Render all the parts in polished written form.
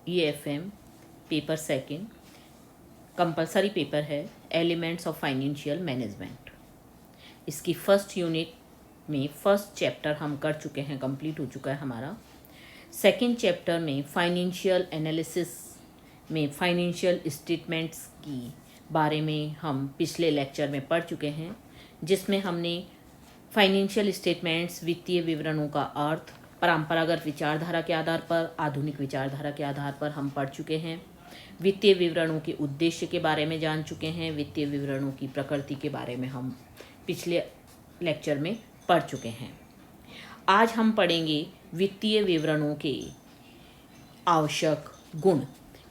EFM paper second compulsory paper है, elements of financial management. इसकी first unit में first chapter हम कर चुके हैं, कंप्लीट हो चुका है हमारा। सेकंड चैप्टर में फाइनेंशियल एनालिसिस में फाइनेंशियल स्टेटमेंट्स की बारे में हम पिछले लेक्चर में पढ़ चुके हैं, जिसमें हमने फाइनेंशियल स्टेटमेंट्स, वित्तीय विवरणों का अर्थ परंपरागत विचारधारा के आधार पर, आधुनिक विचारधारा के आधार पर हम पढ़ चुके हैं। वित्तीय विवरणों के उद्देश्य के बारे में जान चुके हैं। वित्तीय विवरणों की प्रकृति के बारे में हम पिछले लेक्चर में पढ़ चुके हैं। आज हम पढ़ेंगे वित्तीय विवरणों के आवश्यक गुण,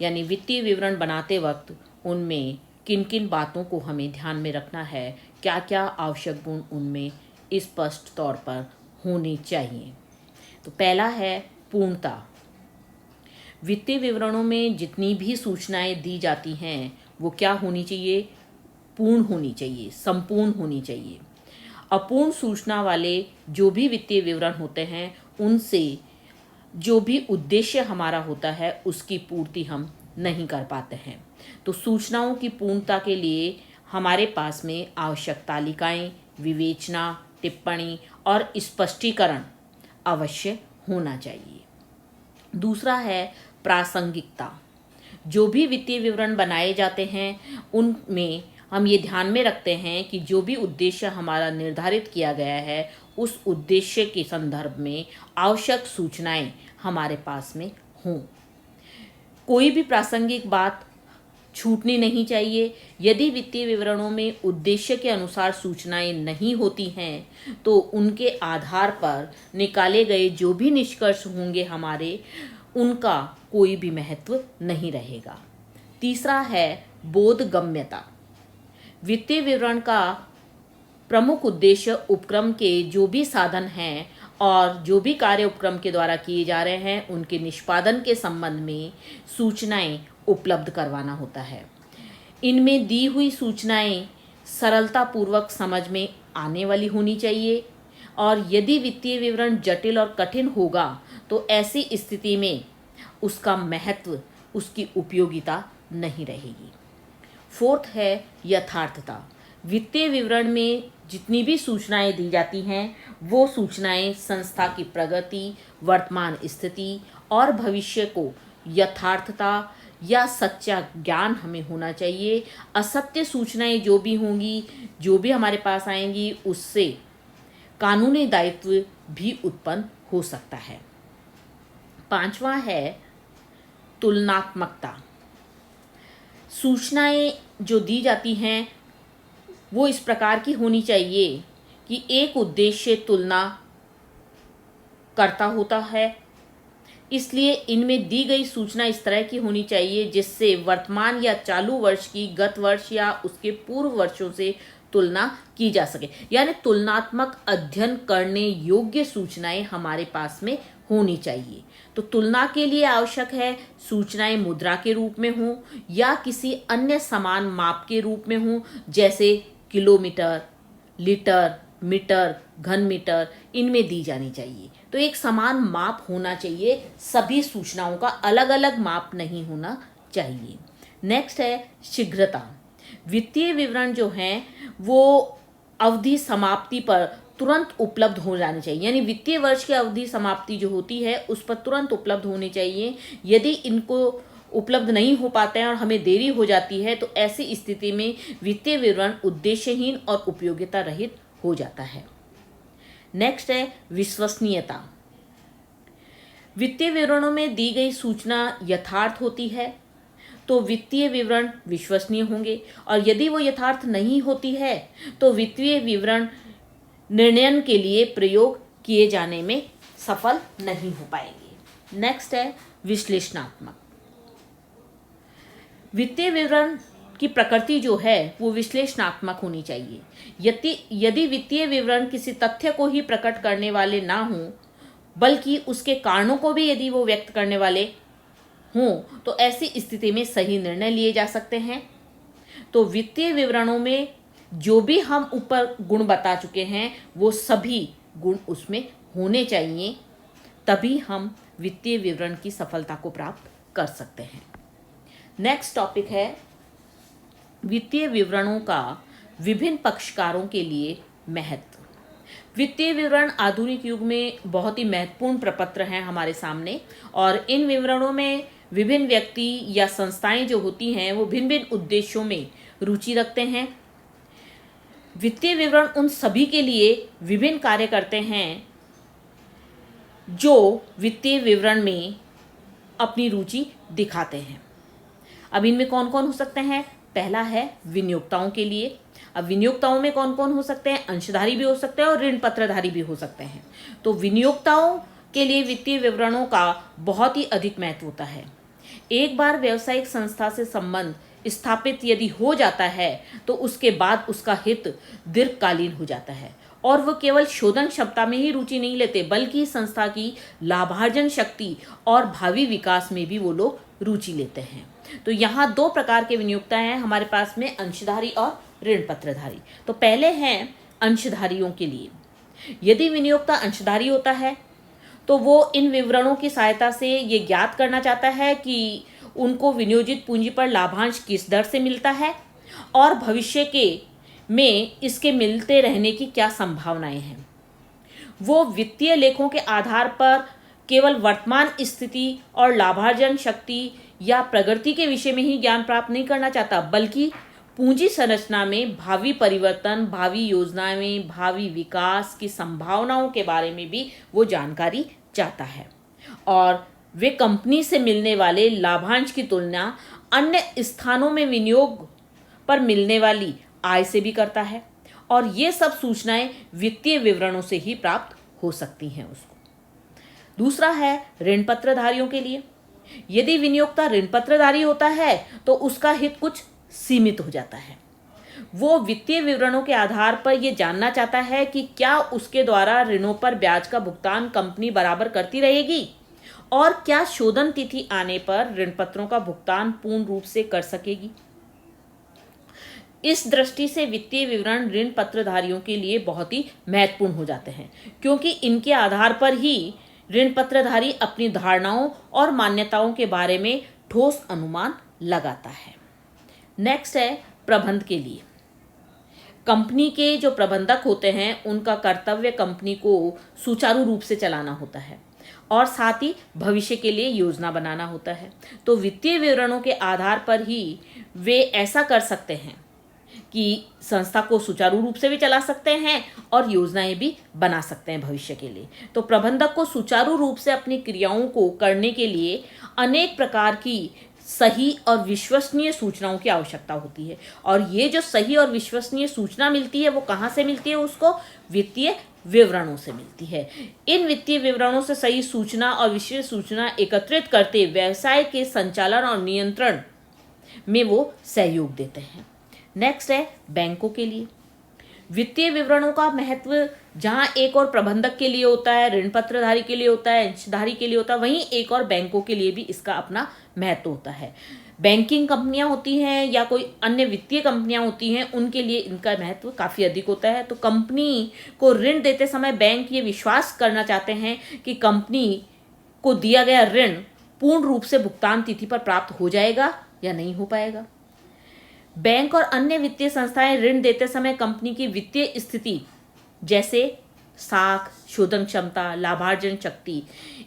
यानी वित्तीय विवरण बनाते वक्त उनमें किन किन बातों को हमें ध्यान में रखना है, क्या क्या आवश्यक गुण उनमें स्पष्ट तौर पर होने चाहिए। तो पहला है पूर्णता। वित्तीय विवरणों में जितनी भी सूचनाएं दी जाती हैं वो क्या होनी चाहिए? पूर्ण होनी चाहिए, संपूर्ण होनी चाहिए। अपूर्ण सूचना वाले जो भी वित्तीय विवरण होते हैं, उनसे जो भी उद्देश्य हमारा होता है उसकी पूर्ति हम नहीं कर पाते हैं। तो सूचनाओं की पूर्णता के लिए हमारे पास में आवश्यक तालिकाएं, विवेचना, टिप्पणी और स्पष्टीकरण अवश्य होना चाहिए। दूसरा है प्रासंगिकता। जो भी वित्तीय विवरण बनाए जाते हैं उनमें हम ये ध्यान में रखते हैं कि जो भी उद्देश्य हमारा निर्धारित किया गया है उस उद्देश्य के संदर्भ में आवश्यक सूचनाएं हमारे पास में हों। कोई भी प्रासंगिक बात छूटनी नहीं चाहिए। यदि वित्तीय विवरणों में उद्देश्य के अनुसार सूचनाएं नहीं होती हैं तो उनके आधार पर निकाले गए जो भी निष्कर्ष होंगे हमारे, उनका कोई भी महत्व नहीं रहेगा। तीसरा है बोधगम्यता। वित्तीय विवरण का प्रमुख उद्देश्य उपक्रम के जो भी साधन हैं और जो भी कार्य उपक्रम के द्वारा किए जा रहे हैं उनके निष्पादन के संबंध में सूचनाएं उपलब्ध करवाना होता है। इनमें दी हुई सूचनाएं सरलतापूर्वक समझ में आने वाली होनी चाहिए, और यदि वित्तीय विवरण जटिल और कठिन होगा तो ऐसी स्थिति में उसका महत्व, उसकी उपयोगिता नहीं रहेगी। फोर्थ है यथार्थता। वित्तीय विवरण में जितनी भी सूचनाएं दी जाती हैं वो सूचनाएं संस्था की प्रगति, वर्तमान स्थिति और भविष्य को यथार्थता या सच्चा ज्ञान हमें होना चाहिए। असत्य सूचनाएं जो भी होंगी, जो भी हमारे पास आएंगी, उससे कानूनी दायित्व भी उत्पन्न हो सकता है। पांचवा है तुलनात्मकता। सूचनाएं जो दी जाती हैं वो इस प्रकार की होनी चाहिए कि एक उद्देश्य तुलना करता होता है, इसलिए इनमें दी गई सूचना इस तरह की होनी चाहिए जिससे वर्तमान या चालू वर्ष की गत वर्ष या उसके पूर्व वर्षों से तुलना की जा सके। यानी तुलनात्मक अध्ययन करने योग्य सूचनाएं हमारे पास में होनी चाहिए। तो तुलना के लिए आवश्यक है सूचनाएं मुद्रा के रूप में हों या किसी अन्य समान माप के रूप में हों, जैसे किलोमीटर, लीटर, मीटर, घन मीटर, इनमें दी जानी चाहिए। तो एक समान माप होना चाहिए, सभी सूचनाओं का अलग अलग माप नहीं होना चाहिए। नेक्स्ट है शीघ्रता। वित्तीय विवरण जो हैं वो अवधि समाप्ति पर तुरंत उपलब्ध हो जाने चाहिए, यानी वित्तीय वर्ष की अवधि समाप्ति जो होती है उस पर तुरंत उपलब्ध होनी चाहिए। यदि इनको उपलब्ध नहीं हो पाते हैं और हमें देरी हो जाती है तो ऐसी स्थिति में वित्तीय विवरण उद्देश्यहीन और उपयोगिता रहित हो जाता है। नेक्स्ट है विश्वसनीयता। वित्तीय विवरणों में दी गई सूचना यथार्थ होती है तो वित्तीय विवरण विश्वसनीय होंगे, और यदि वो यथार्थ नहीं होती है तो वित्तीय विवरण निर्णयन के लिए प्रयोग किए जाने में सफल नहीं हो पाएंगे। नेक्स्ट है विश्लेषणात्मक। वित्तीय विवरण की प्रकृति जो है वो विश्लेषणात्मक होनी चाहिए। यदि वित्तीय विवरण किसी तथ्य को ही प्रकट करने वाले ना हों बल्कि उसके कारणों को भी यदि वो व्यक्त करने वाले हों तो ऐसी स्थिति में सही निर्णय लिए जा सकते हैं। तो वित्तीय विवरणों में जो भी हम ऊपर गुण बता चुके हैं वो सभी गुण उसमें होने चाहिए, तभी हम वित्तीय विवरण की सफलता को प्राप्त कर सकते हैं। नेक्स्ट टॉपिक है वित्तीय विवरणों का विभिन्न पक्षकारों के लिए महत्व। वित्तीय विवरण आधुनिक युग में बहुत ही महत्वपूर्ण प्रपत्र हैं हमारे सामने, और इन विवरणों में विभिन्न व्यक्ति या संस्थाएं जो होती हैं वो भिन्न भिन्न उद्देश्यों में रुचि रखते हैं। वित्तीय विवरण उन सभी के लिए विभिन्न कार्य करते हैं जो वित्तीय विवरण में अपनी रुचि दिखाते हैं। अब इनमें कौन कौन हो सकते हैं? पहला है विनियोक्ताओं के लिए। अब विनियोक्ताओं में कौन कौन हो सकते हैं? अंशधारी भी हो सकते हैं और ऋण पत्रधारी भी हो सकते हैं। तो विनियोक्ताओं के लिए वित्तीय विवरणों का बहुत ही अधिक महत्व होता है। एक बार व्यावसायिक संस्था से संबंध स्थापित यदि हो जाता है तो उसके बाद उसका हित दीर्घकालीन हो जाता है, और वो केवल शोधन क्षमता में ही रुचि नहीं लेते बल्कि संस्था की लाभार्जन शक्ति और भावी विकास में भी वो लोग रुचि लेते हैं। तो यहाँ दो प्रकार के विनियोक्ता हैं हमारे पास में, अंशधारी और ऋण पत्रधारी। तो पहले हैं अंशधारियों के लिए। यदि विनियोक्ता अंशधारी होता है तो वो इन विवरणों की सहायता से ये ज्ञात करना चाहता है कि उनको विनियोजित पूंजी पर लाभांश किस दर से मिलता है और भविष्य के में इसके मिलते रहने की क्या संभावनाएं हैं। वो वित्तीय लेखों के आधार पर केवल वर्तमान स्थिति और लाभार्जन शक्ति या प्रगति के विषय में ही ज्ञान प्राप्त नहीं करना चाहता, बल्कि पूंजी संरचना में भावी परिवर्तन, भावी योजनाएं में भावी विकास की संभावनाओं के बारे में भी वो जानकारी चाहता है। और वे कंपनी से मिलने वाले लाभांश की तुलना अन्य स्थानों में विनियोग पर मिलने वाली आय से भी करता है, और ये सब सूचनाएं वित्तीय विवरणों से ही प्राप्त हो सकती हैं उसको। दूसरा है ऋण पत्रधारियों के लिए। यदि विनियोक्ता ऋण पत्रधारी होता है तो उसका हित कुछ सीमित हो जाता है। वो वित्तीय विवरणों के आधार पर यह जानना चाहता है कि क्या उसके द्वारा ऋणों पर ब्याज का भुगतान कंपनी बराबर करती रहेगी, और क्या शोधन तिथि आने पर ऋण पत्रों का भुगतान पूर्ण रूप से कर सकेगी। इस दृष्टि से वित्तीय विवरण ऋण पत्रधारियों के लिए बहुत ही महत्वपूर्ण हो जाते हैं, क्योंकि इनके आधार पर ही ऋण पत्रधारी अपनी धारणाओं और मान्यताओं के बारे में ठोस अनुमान लगाता है। नेक्स्ट है प्रबंध के लिए। कंपनी के जो प्रबंधक होते हैं उनका कर्तव्य कंपनी को सुचारू रूप से चलाना होता है और साथ ही भविष्य के लिए योजना बनाना होता है। तो वित्तीय विवरणों के आधार पर ही वे ऐसा कर सकते हैं कि संस्था को सुचारू रूप से भी चला सकते हैं और योजनाएं भी बना सकते हैं भविष्य के लिए। तो प्रबंधक को सुचारू रूप से अपनी क्रियाओं को करने के लिए अनेक प्रकार की सही और विश्वसनीय सूचनाओं की आवश्यकता होती है, और ये जो सही और विश्वसनीय सूचना मिलती है वो कहाँ से मिलती है? उसको वित्तीय विवरणों से मिलती है। इन वित्तीय विवरणों से सही सूचना और विशेष सूचना एकत्रित करते व्यवसाय के संचालन और नियंत्रण में वो सहयोग देते हैं। नेक्स्ट है बैंकों के लिए। वित्तीय विवरणों का महत्व जहां एक और प्रबंधक के लिए होता है, ऋण पत्रधारी के लिए होता है, अंशधारी के लिए होता है, वहीं एक और बैंकों के लिए भी इसका अपना महत्व होता है। बैंकिंग कंपनियां होती हैं या कोई अन्य वित्तीय कंपनियां होती हैं, उनके लिए इनका महत्व काफ़ी अधिक होता है। तो कंपनी को ऋण देते समय बैंक ये विश्वास करना चाहते हैं कि कंपनी को दिया गया ऋण पूर्ण रूप से भुगतान तिथि पर प्राप्त हो जाएगा या नहीं हो पाएगा। बैंक और अन्य वित्तीय संस्थाएं ऋण देते समय कंपनी की वित्तीय स्थिति जैसे साख, शोधन क्षमता, लाभार्जन शक्ति,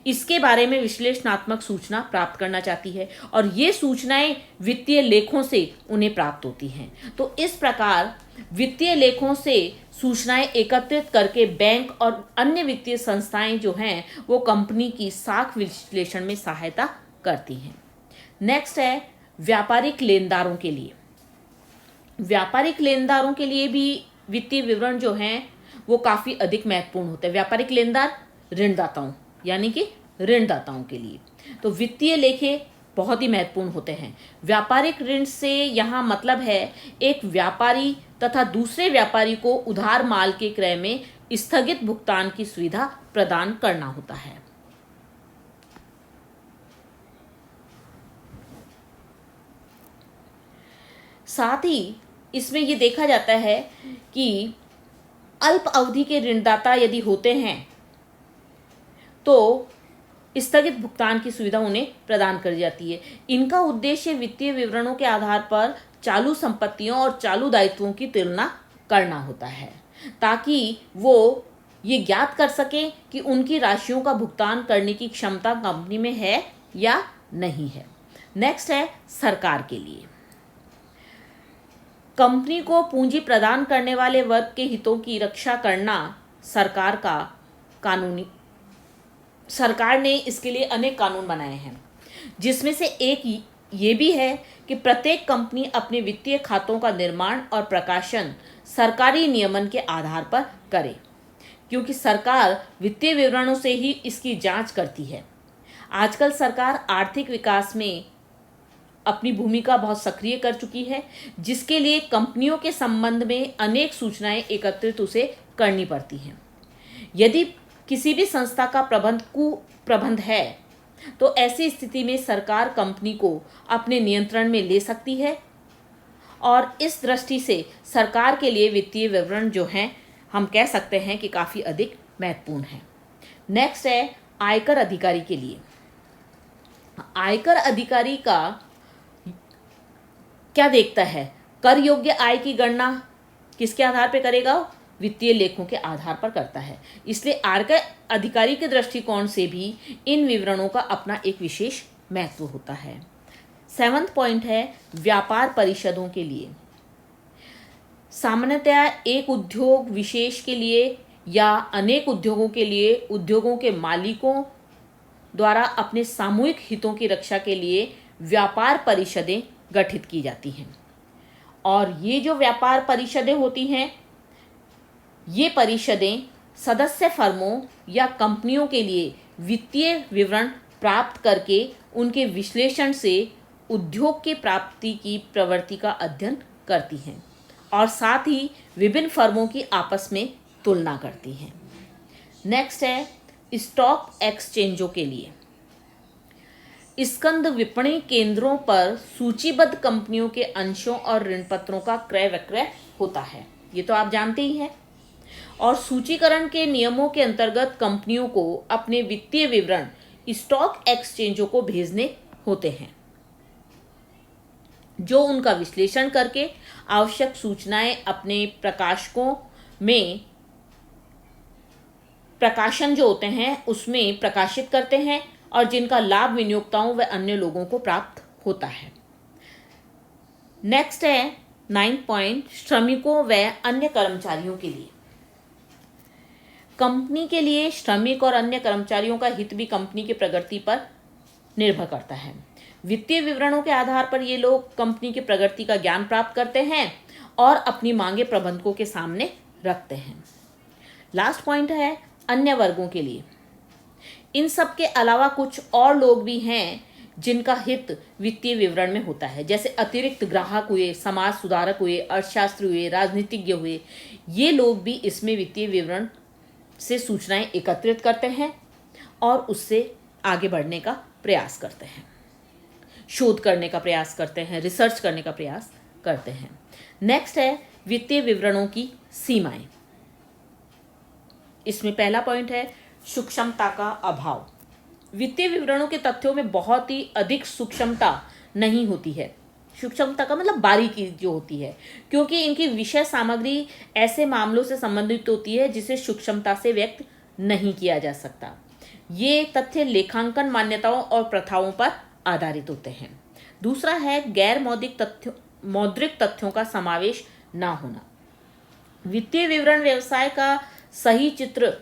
इसके बारे में विश्लेषणात्मक सूचना प्राप्त करना चाहती है, और ये सूचनाएं वित्तीय लेखों से उन्हें प्राप्त होती हैं। तो इस प्रकार वित्तीय लेखों से सूचनाएं एकत्रित करके बैंक और अन्य वित्तीय संस्थाएं जो हैं वो कंपनी की साख विश्लेषण में सहायता करती हैं। नेक्स्ट है व्यापारिक लेनदारों के लिए। व्यापारिक लेनदारों के लिए भी वित्तीय विवरण जो हैं वो काफ़ी अधिक महत्वपूर्ण होते हैं। व्यापारिक लेनदार ऋणदाताओं यानी कि ऋणदाताओं के लिए तो वित्तीय लेखे बहुत ही महत्वपूर्ण होते हैं। व्यापारिक ऋण से यहाँ मतलब है एक व्यापारी तथा दूसरे व्यापारी को उधार माल के क्रय में स्थगित भुगतान की सुविधा प्रदान करना होता है। साथ ही इसमें ये देखा जाता है कि अल्प अवधि के ऋणदाता यदि होते हैं तो स्थगित भुगतान की सुविधा उन्हें प्रदान कर जाती है। इनका उद्देश्य वित्तीय विवरणों के आधार पर चालू संपत्तियों और चालू दायित्वों की तुलना करना होता है, ताकि वो ये ज्ञात कर सकें कि उनकी राशियों का भुगतान करने की क्षमता कंपनी में है या नहीं है। नेक्स्ट है सरकार के लिए। कंपनी को पूंजी प्रदान करने वाले वर्ग के हितों की रक्षा करना सरकार ने इसके लिए अनेक कानून बनाए हैं, जिसमें से एक ये भी है कि प्रत्येक कंपनी अपने वित्तीय खातों का निर्माण और प्रकाशन सरकारी नियमन के आधार पर करे, क्योंकि सरकार वित्तीय विवरणों से ही इसकी जांच करती है। आजकल सरकार आर्थिक विकास में अपनी भूमिका बहुत सक्रिय कर चुकी है, जिसके लिए कंपनियों के संबंध में अनेक सूचनाएं एकत्रित उसे करनी पड़ती हैं। यदि किसी भी संस्था का कुप्रबंध है तो ऐसी स्थिति में सरकार कंपनी को अपने नियंत्रण में ले सकती है, और इस दृष्टि से सरकार के लिए वित्तीय विवरण जो हैं हम कह सकते हैं कि काफ़ी अधिक महत्वपूर्ण है। नेक्स्ट है आयकर अधिकारी के लिए। आयकर अधिकारी का क्या देखता है? कर योग्य आय की गणना किसके आधार पर करेगा? वित्तीय लेखों के आधार पर करता है। इसलिए आयकर अधिकारी के दृष्टिकोण से भी इन विवरणों का अपना एक विशेष महत्व होता है। 7वां पॉइंट है व्यापार परिषदों के लिए। सामान्यतया एक उद्योग विशेष के लिए या अनेक उद्योगों के लिए उद्योगों के मालिकों द्वारा अपने सामूहिक हितों की रक्षा के लिए व्यापार परिषदें गठित की जाती हैं, और ये जो व्यापार परिषदें होती हैं, ये परिषदें सदस्य फर्मों या कंपनियों के लिए वित्तीय विवरण प्राप्त करके उनके विश्लेषण से उद्योग के प्राप्ति की प्रवृत्ति का अध्ययन करती हैं और साथ ही विभिन्न फर्मों की आपस में तुलना करती हैं। नेक्स्ट है स्टॉक एक्सचेंजों के लिए। स्कंद विपणी केंद्रों पर सूचीबद्ध कंपनियों के अंशों और ऋण पत्रों का क्रय विक्रय होता है, ये तो आप जानते ही हैं। और सूचीकरण के नियमों के अंतर्गत कंपनियों को अपने वित्तीय विवरण स्टॉक एक्सचेंजों को भेजने होते हैं, जो उनका विश्लेषण करके आवश्यक सूचनाएं अपने प्रकाशकों में प्रकाशन जो होते हैं उसमें प्रकाशित करते हैं, और जिनका लाभ विनियोक्ताओं व अन्य लोगों को प्राप्त होता है। नेक्स्ट है 9 पॉइंट श्रमिकों व अन्य कर्मचारियों के लिए। कंपनी के लिए श्रमिक और अन्य कर्मचारियों का हित भी कंपनी की प्रगति पर निर्भर करता है। वित्तीय विवरणों के आधार पर ये लोग कंपनी की प्रगति का ज्ञान प्राप्त करते हैं और अपनी मांगे प्रबंधकों के सामने रखते हैं। लास्ट पॉइंट है अन्य वर्गों के लिए। इन सब के अलावा कुछ और लोग भी हैं जिनका हित वित्तीय विवरण में होता है, जैसे अतिरिक्त ग्राहक हुए, समाज सुधारक हुए, अर्थशास्त्री हुए, राजनीतिज्ञ हुए। ये लोग भी इसमें वित्तीय विवरण से सूचनाएं एकत्रित करते हैं और उससे आगे बढ़ने का प्रयास करते हैं, शोध करने का प्रयास करते हैं, रिसर्च करने का प्रयास करते हैं। नेक्स्ट है वित्तीय विवरणों की सीमाएं। इसमें पहला पॉइंट है सूक्ष्मता का अभाव। वित्तीय विवरणों के तथ्यों में बहुत ही अधिक सूक्ष्मता नहीं होती है। सूक्ष्मता का मतलब बारीकी जो होती है, क्योंकि इनकी विषय सामग्री ऐसे मामलों से संबंधित होती है जिसे सूक्ष्मता से व्यक्त नहीं किया जा सकता। ये तथ्य लेखांकन मान्यताओं और प्रथाओं पर आधारित होते हैं। दूसरा है गैर मौद्रिक तथ्यों का समावेश ना होना। वित्तीय विवरण व्यवसाय का सही चित्र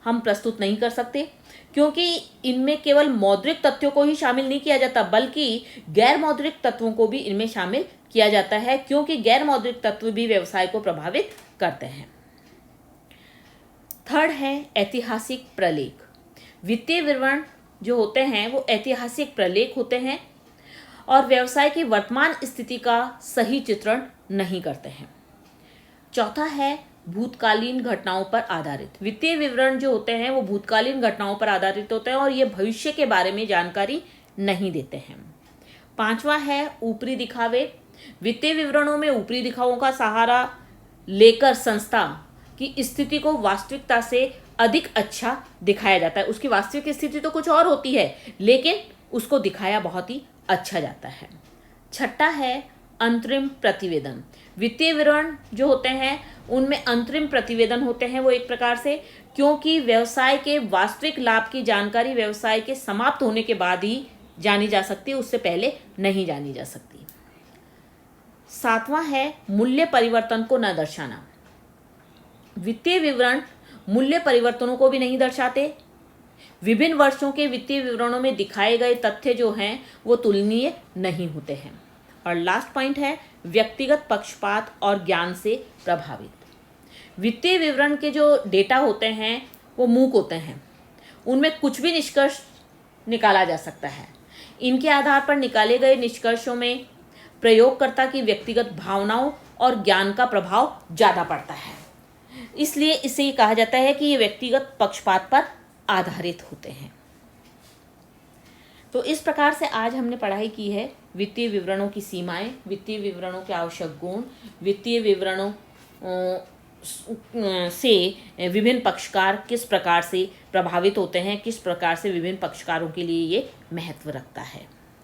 हम प्रस्तुत नहीं कर सकते, क्योंकि इनमें केवल मौद्रिक तथ्यों को ही शामिल नहीं किया जाता, बल्कि गैर मौद्रिक तत्वों को भी इनमें शामिल किया जाता है, क्योंकि गैर मौद्रिक तत्व भी व्यवसाय को प्रभावित करते हैं। थर्ड है ऐतिहासिक प्रलेख। वित्तीय विवरण जो होते हैं वो ऐतिहासिक प्रलेख होते हैं और व्यवसाय की वर्तमान स्थिति का सही चित्रण नहीं करते हैं। चौथा है भूतकालीन घटनाओं पर आधारित। वित्तीय विवरण जो होते हैं वो भूतकालीन घटनाओं पर आधारित होते हैं और ये भविष्य के बारे में जानकारी नहीं देते हैं। पांचवा है ऊपरी दिखावे। वित्तीय विवरणों में ऊपरी दिखावों का सहारा लेकर संस्था की स्थिति को वास्तविकता से अधिक अच्छा दिखाया जाता है। उसकी वास्तविक स्थिति तो कुछ और होती है, लेकिन उसको दिखाया बहुत ही अच्छा जाता है। छठा है अंतरिम प्रतिवेदन। वित्तीय विवरण जो होते हैं उनमें अंतरिम प्रतिवेदन होते हैं वो एक प्रकार से, क्योंकि व्यवसाय के वास्तविक लाभ की जानकारी व्यवसाय के समाप्त होने के बाद ही जानी जा सकती है, उससे पहले नहीं जानी जा सकती। सातवां है मूल्य परिवर्तन को न दर्शाना। वित्तीय विवरण मूल्य परिवर्तनों को भी नहीं दर्शाते। विभिन्न वर्षों के वित्तीय विवरणों में दिखाए गए तथ्य जो हैं वो तुलनीय नहीं होते हैं। और लास्ट पॉइंट है व्यक्तिगत पक्षपात और ज्ञान से प्रभावित। वित्तीय विवरण के जो डेटा होते हैं वो मूक होते हैं, उनमें कुछ भी निष्कर्ष निकाला जा सकता है। इनके आधार पर निकाले गए निष्कर्षों में प्रयोगकर्ता की व्यक्तिगत भावनाओं और ज्ञान का प्रभाव ज़्यादा पड़ता है, इसलिए इसे कहा जाता है कि ये व्यक्तिगत पक्षपात पर आधारित होते हैं। तो इस प्रकार से आज हमने पढ़ाई की है वित्तीय विवरणों की सीमाएं, वित्तीय विवरणों के आवश्यक गुण, वित्तीय विवरणों से विभिन्न पक्षकार किस प्रकार से प्रभावित होते हैं, किस प्रकार से विभिन्न पक्षकारों के लिए ये महत्व रखता है।